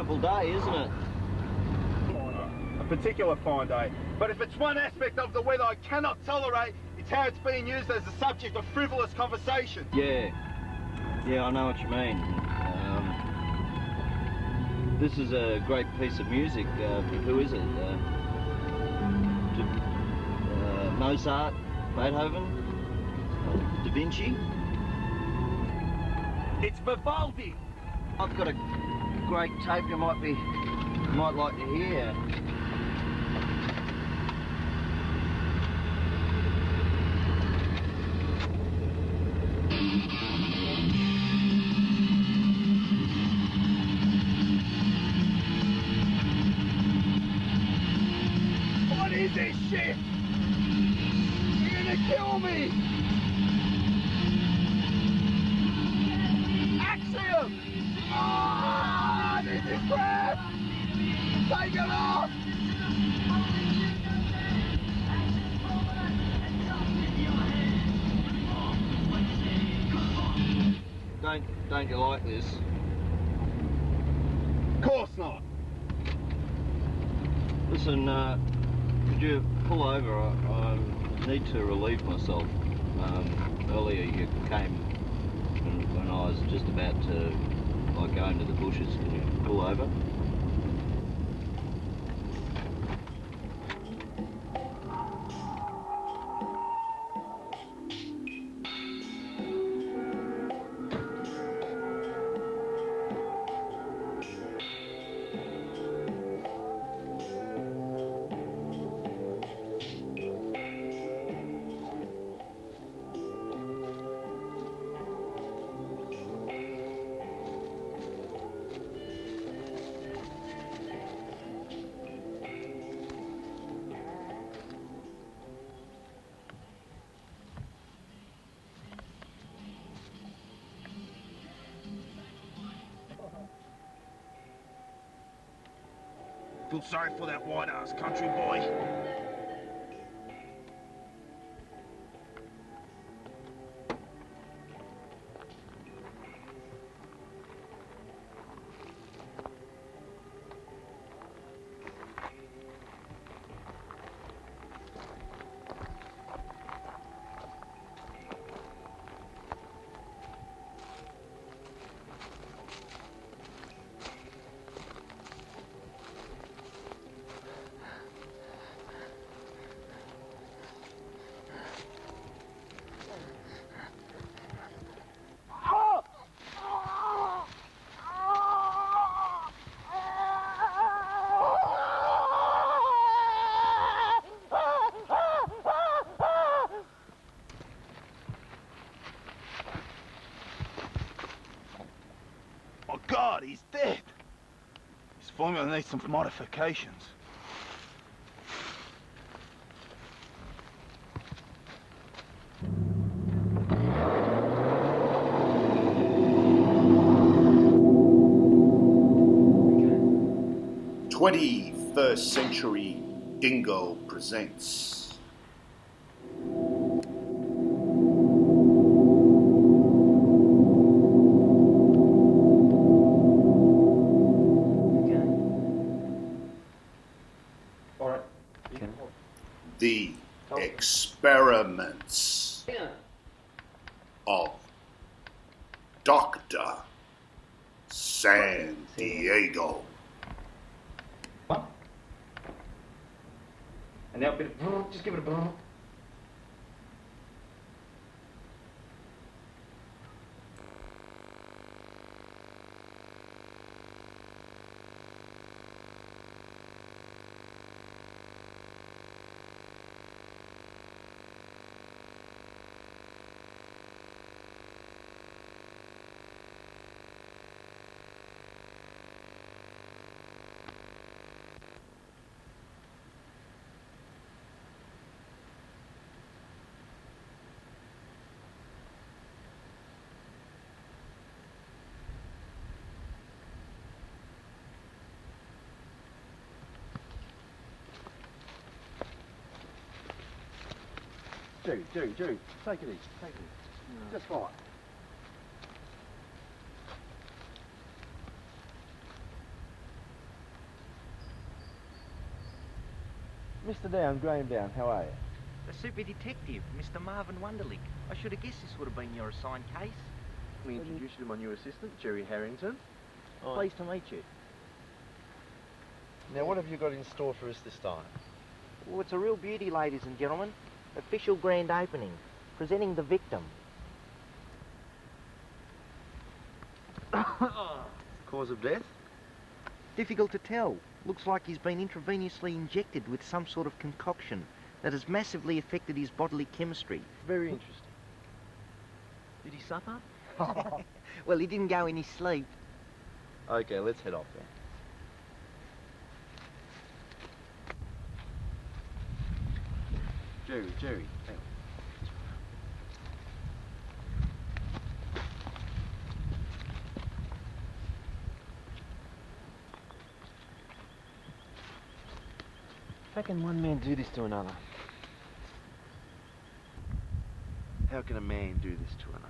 beautiful day, isn't it? A particular fine day. But if it's one aspect of the weather I cannot tolerate, it's how it's being used as the subject of frivolous conversation. Yeah. Yeah, I know what you mean. This is a great piece of music. Who is it? Mozart, Beethoven, Da Vinci. It's Vivaldi. I've got a great tape you might like to hear. What is this shit? You're gonna kill me! Axiom! Ah, this is crap! Take it off! Don't you like this? Of course not. Listen, could you pull over? I need to relieve myself. Earlier you came when I was just about to go into the bushes. Can you pull over? Feel sorry for that white-ass country boy. Oh God, he's dead. His formula needs some modifications. Okay. 21st Century Dingo presents. The Experiments of Dr. Santiago. And now a bit of, just give it a brrr. Dude, take it easy, No. Just fine. Mr. Down, Graham Down, how are you? The super detective, Mr. Marvin Wunderlich. I should have guessed this would have been your assigned case. Let me introduce you to my new assistant, Jerry Harrington. Pleased to meet you. Now, what have you got in store for us this time? Well, it's a real beauty, ladies and gentlemen. Official grand opening. Presenting the victim. Cause of death? Difficult to tell. Looks like he's been intravenously injected with some sort of concoction that has massively affected his bodily chemistry. Very interesting. Did he suffer? Well, he didn't go in his sleep. Okay, let's head off then. Jerry, hang on. How can one man do this to another? How can a man do this to another?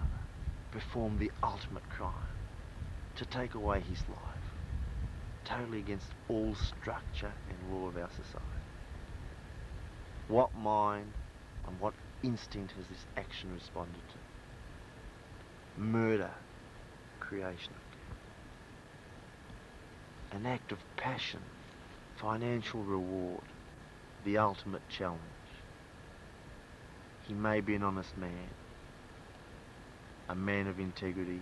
Perform the ultimate crime? To take away his life? Totally against all structure and law of our society. What mind and what instinct has this action responded to? Murder, creation of death. An act of passion, financial reward, the ultimate challenge. He may be an honest man, a man of integrity,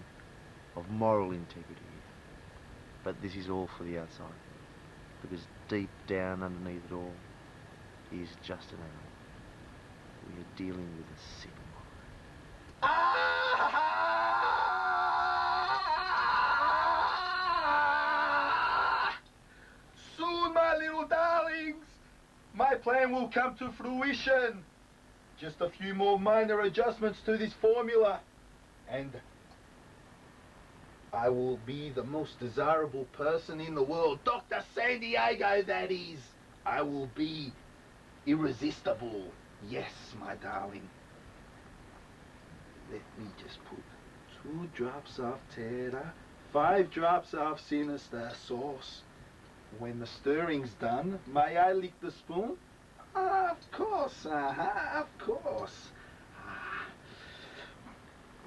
of moral integrity, but this is all for the outside world, because deep down underneath it all, he is just an animal. We are dealing with a sick mind. Soon, my little darlings, my plan will come to fruition. Just a few more minor adjustments to this formula, and I will be the most desirable person in the world. Dr. Santiago, that is. I will be irresistible. Yes, my darling. Let me just put 2 drops of terra, 5 drops of sinister sauce. When the stirring's done, may I lick the spoon? Of course, of course.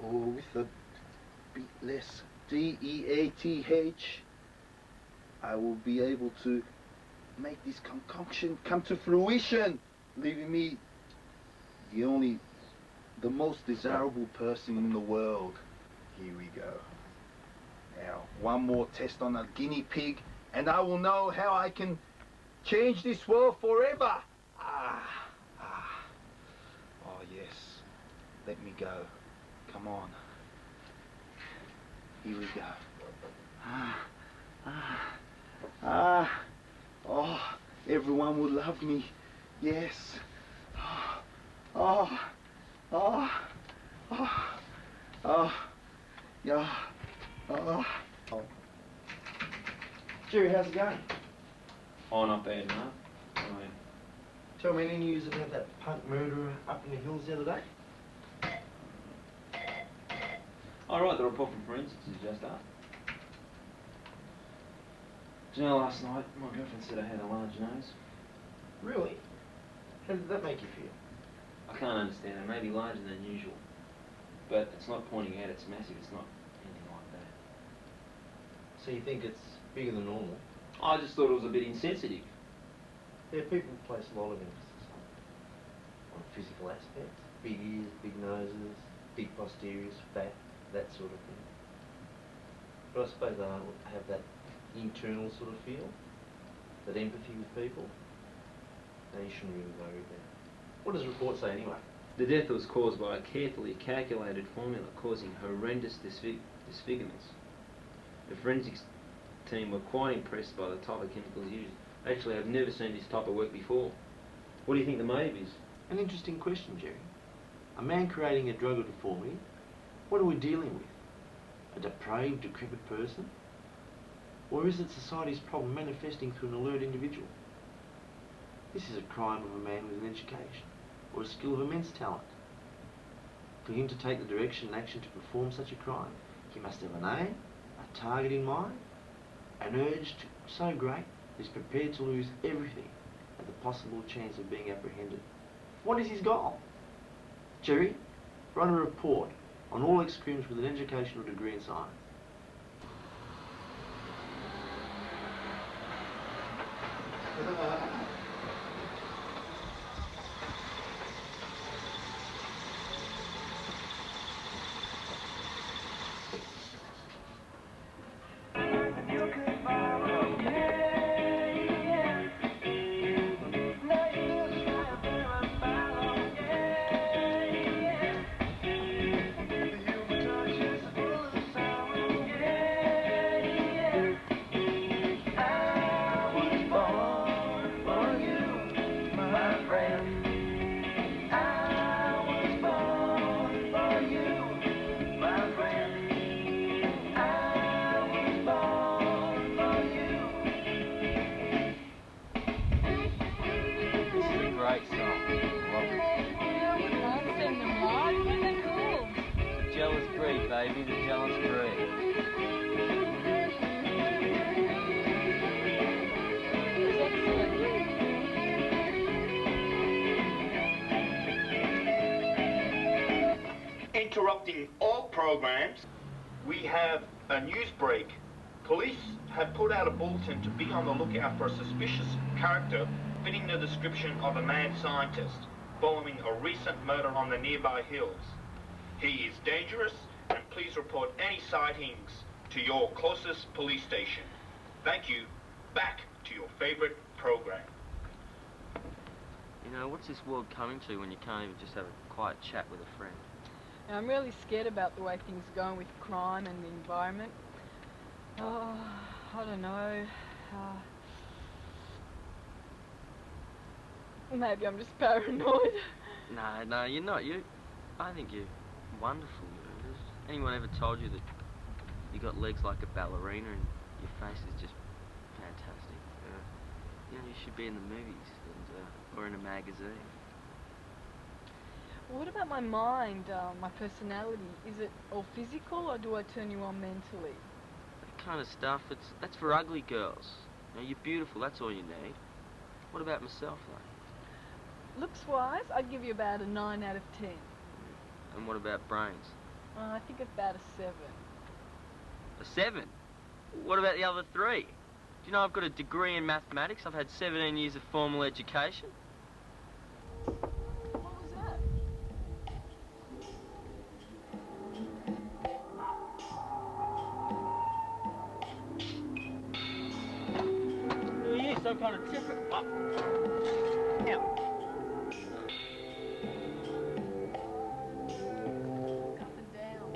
Oh, with a bit less D-E-A-T-H, I will be able to make this concoction come to fruition, leaving me the most desirable person in the world. Here we go. Now, one more test on a guinea pig, and I will know how I can change this world forever. Oh yes, let me go. Come on. Here we go. Oh, everyone will love me. Yes. Yeah. Jerry, how's it going? Oh, not bad, Mark. Tell me any news about that punk murderer up in the hills the other day? All right, the report from forensics is just up. You know, last night, my girlfriend said I had a large nose. Really? How did that make you feel? I can't understand it. Maybe larger than usual. But it's not pointing out it's massive. It's not anything like that. So you think it's bigger than normal? I just thought it was a bit insensitive. Yeah, people place a lot of emphasis on physical aspects. Big ears, big noses, big posteriors, fat, that sort of thing. But I suppose they don't have that internal sort of feel, that empathy with people. And you shouldn't really worry about it. What does the report say anyway? The death was caused by a carefully calculated formula causing horrendous disfigurements. The forensics team were quite impressed by the type of chemicals used. Actually, I've never seen this type of work before. What do you think the motive is? An interesting question, Jerry. A man creating a drug of deformity, what are we dealing with? A depraved, decrepit person? Or is it society's problem manifesting through an alert individual? This is a crime of a man with an education, or a skill of immense talent. For him to take the direction and action to perform such a crime, he must have an aim, a target in mind, an urge so great that he's prepared to lose everything at the possible chance of being apprehended. What is his goal? Jerry, write a report on all ex-crims with an educational degree in science. Great song. Love it. Yeah, I wouldn't mind seeing them live. What are they called? The jealous breed, baby, the jealous breed. Interrupting all programs, we have a news break. Police have put out a bulletin to be on the lookout for a suspicious character fitting the description of a mad scientist following a recent murder on the nearby hills. He is dangerous, and please report any sightings to your closest police station. Thank you. Back to your favorite program. You know, what's this world coming to when you can't even just have a quiet chat with a friend? And I'm really scared about the way things are going with crime and the environment. Oh, I don't know. Maybe I'm just paranoid. No, you're not. I think you're wonderful. Has anyone ever told you that you got legs like a ballerina and your face is just fantastic? You know, you should be in the movies or in a magazine. What about my mind, my personality? Is it all physical, or do I turn you on mentally? That kind of stuff, that's for ugly girls. You know, you're beautiful, that's all you need. What about myself, though? Looks-wise, I'd give you about a 9 out of 10. And what about brains? I think about a 7. A 7? What about the other 3? Do you know I've got a degree in mathematics? I've had 17 years of formal education. What was that? Who are you, some kind of tipper? Oh. Now. Up and down.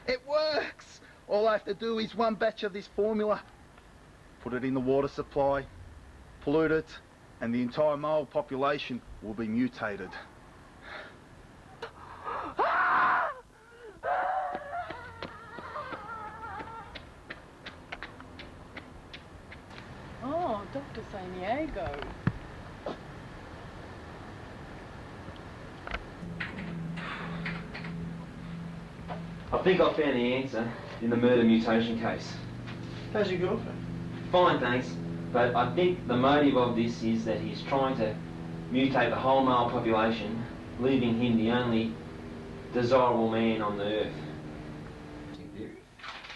It works! All I have to do is one batch of this formula, put it in the water supply, pollute it, and the entire mole population will be mutated. Oh, Dr. Santiago. I think I found the answer in the murder mutation case. How's your girlfriend? Fine, thanks. But I think the motive of this is that he's trying to mutate the whole male population, leaving him the only desirable man on the earth.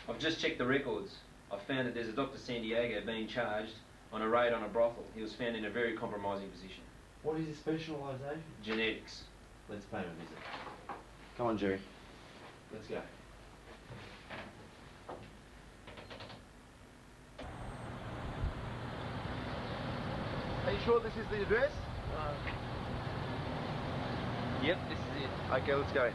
I've just checked the records. I found that there's a Dr. Santiago being charged on a raid on a brothel. He was found in a very compromising position. What is his specialisation? Genetics. Let's pay him a visit. Come on, Jerry. Let's go. Are you sure this is the address? Yep, this is it. Okay, let's go.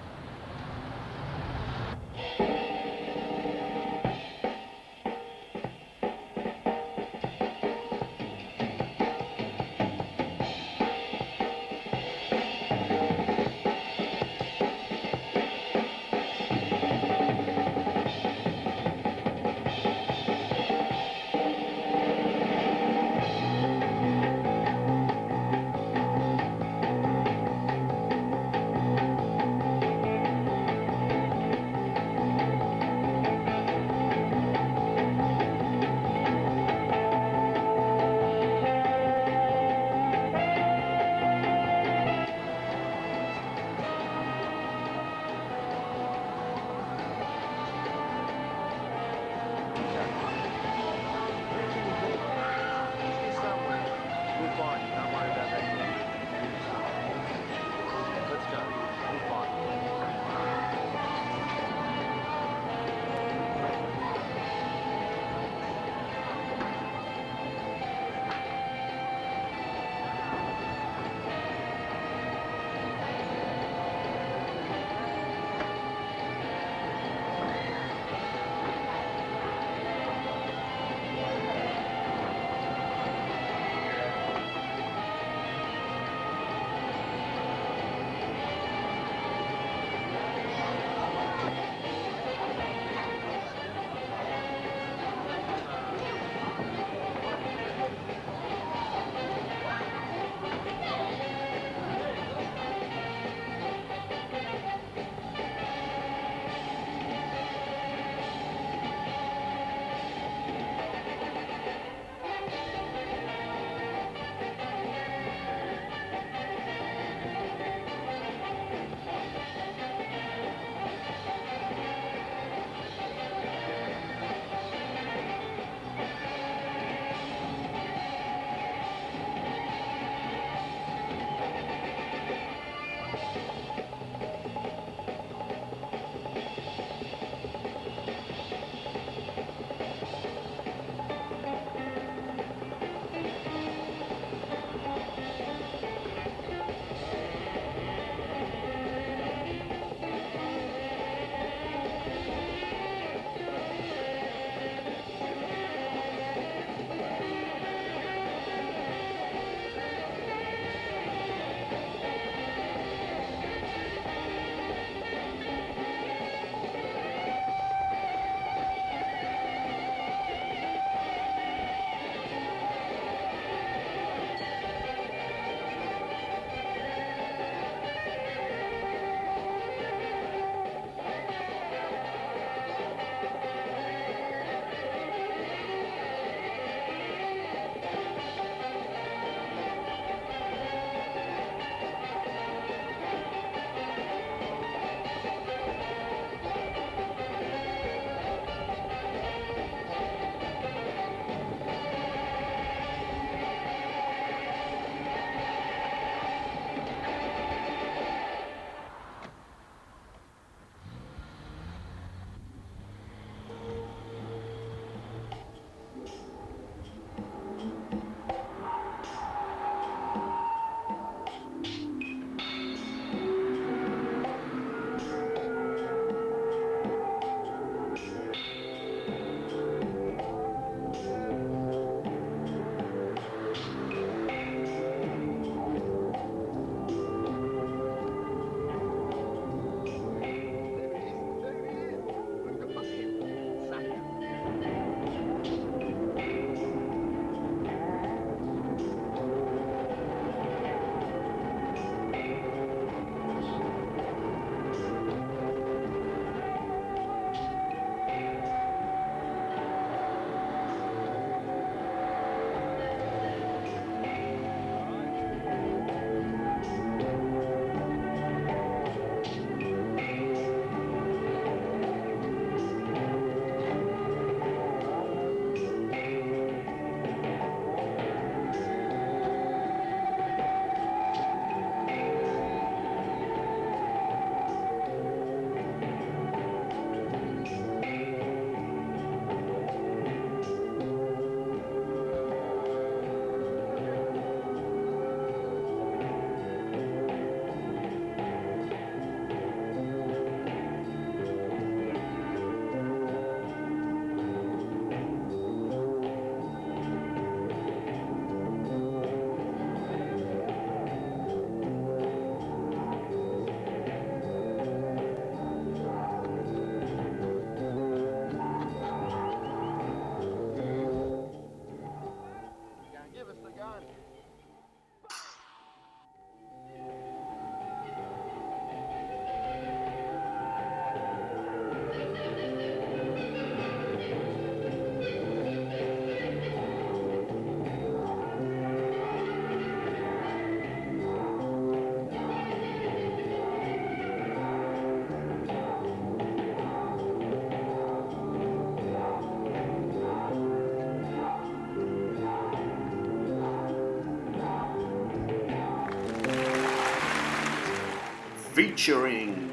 featuring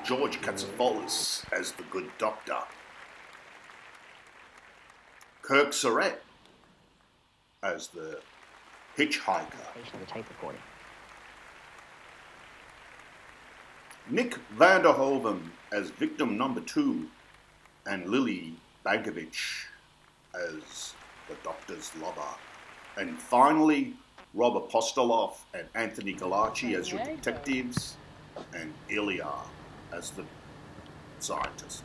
George Katsofolis as the Good Doctor, Kirk Surratt as the hitchhiker, Nick Vanderhoven as victim number 2, and Lily Bankovich as the Doctor's lover. And finally, Rob Apostolov and Anthony Galacci as your detectives, and Ilya as the scientist.